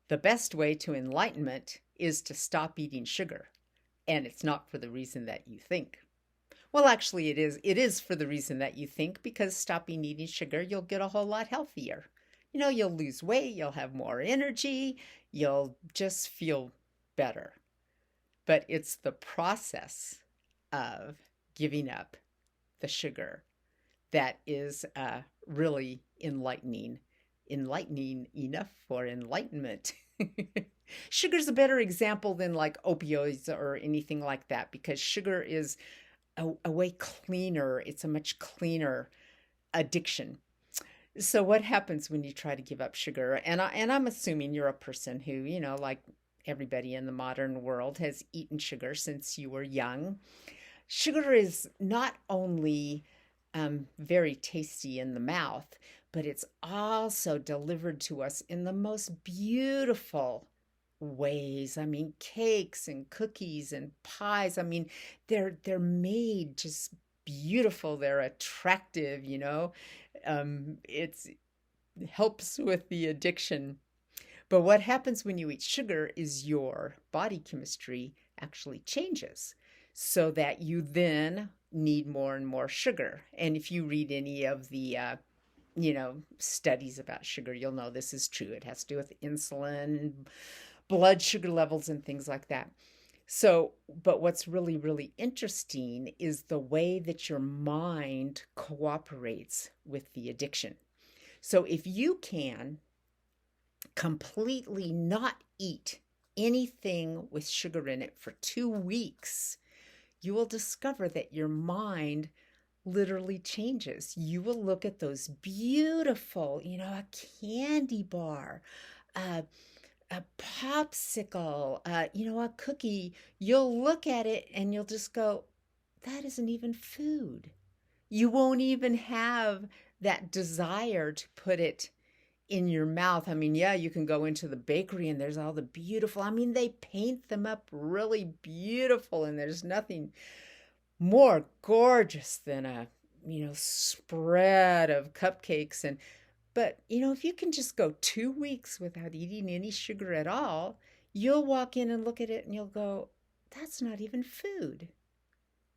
The best way to enlightenment is to stop eating sugar, and it's not for the reason that you think. Well, actually, it is. It is for the reason that you think, because stopping eating sugar, you'll get a whole lot healthier. You'll lose weight, you'll have more energy, you'll just feel better. But it's the process of giving up the sugar that is really enlightening. Enlightening enough for enlightenment. Sugar's a better example than like opioids or anything like that, because sugar is a way cleaner. It's a much cleaner addiction. So what happens when you try to give up sugar? And I'm assuming you're a person who, like everybody in the modern world, has eaten sugar since you were young. Sugar is not only very tasty in the mouth, but it's also delivered to us in the most beautiful ways. I mean, cakes and cookies and pies. I mean, they're made just beautiful. They're attractive, it helps with the addiction. But what happens when you eat sugar is your body chemistry actually changes so that you then need more and more sugar. And if you read any of the studies about sugar, you'll know this is true. It has to do with insulin, blood sugar levels, and things like that. So, but what's really, really interesting is the way that your mind cooperates with the addiction. So, if you can completely not eat anything with sugar in it for 2 weeks, you will discover that your mind literally changes. You will look at those beautiful, a candy bar, a popsicle, a cookie. You'll look at it and you'll just go, that isn't even food. You won't even have that desire to put it in your mouth. I mean, yeah, you can go into the bakery and there's all the beautiful, they paint them up really beautiful, and there's nothing more gorgeous than a, spread of cupcakes. But, if you can just go 2 weeks without eating any sugar at all, you'll walk in and look at it and you'll go, that's not even food.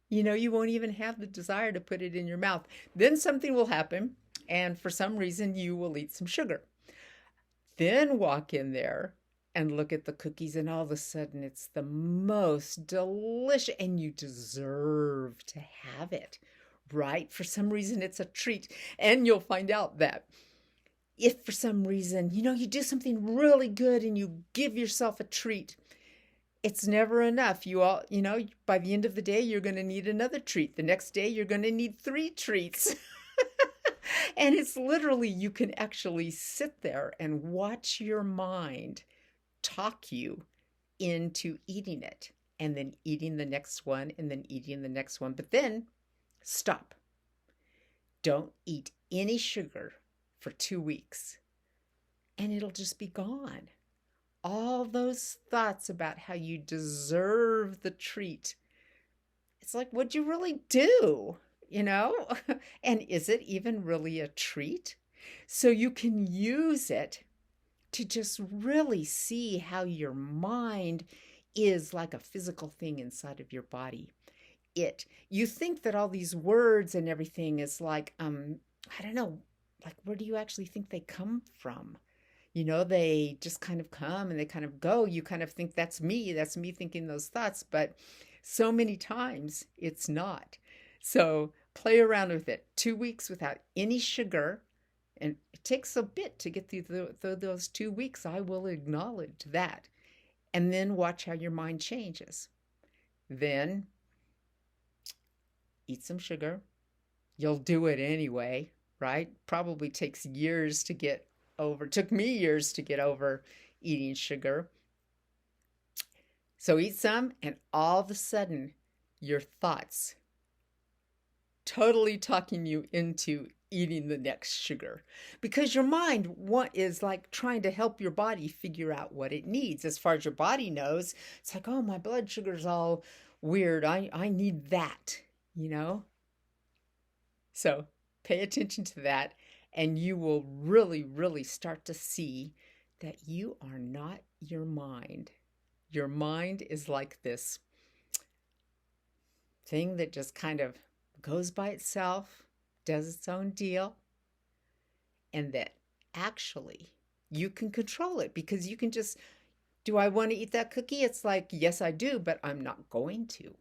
You won't even have the desire to put it in your mouth. Then something will happen, and for some reason, you will eat some sugar. Then walk in there and look at the cookies, and all of a sudden, it's the most delicious, and you deserve to have it, right? For some reason, it's a treat. And you'll find out that if for some reason, you do something really good and you give yourself a treat, it's never enough. By the end of the day, you're going to need another treat. The next day, you're going to need 3 treats. And it's literally, you can actually sit there and watch your mind talk you into eating it, and then eating the next one, and then eating the next one. But then stop. Don't eat any sugar for 2 weeks, and it'll just be gone. All those thoughts about how you deserve the treat. It's like, what'd you really do? And is it even really a treat? So you can use it to just really see how your mind is like a physical thing inside of your body. You think that all these words and everything is like, I don't know, like, where do you actually think they come from? They just kind of come and they kind of go. You kind of think that's me thinking those thoughts, but so many times it's not. So play around with it. 2 weeks without any sugar, and it takes a bit to get through those 2 weeks. I will acknowledge that. And then watch how your mind changes. Then eat some sugar. You'll do it anyway, right? Probably takes years to get over. Took me years to get over eating sugar. So eat some, and all of a sudden, your thoughts totally talking you into eating the next sugar, because your mind is like trying to help your body figure out what it needs. As far as your body knows, it's like, oh, my blood sugar's all weird. I need that, So pay attention to that, and you will really, really start to see that you are not your mind. Your mind is like this thing that just kind of goes by itself, does its own deal, and that actually you can control it because you can just, do I want to eat that cookie? It's like, yes, I do, but I'm not going to.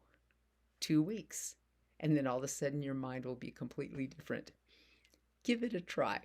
2 weeks. And then all of a sudden your mind will be completely different. Give it a try.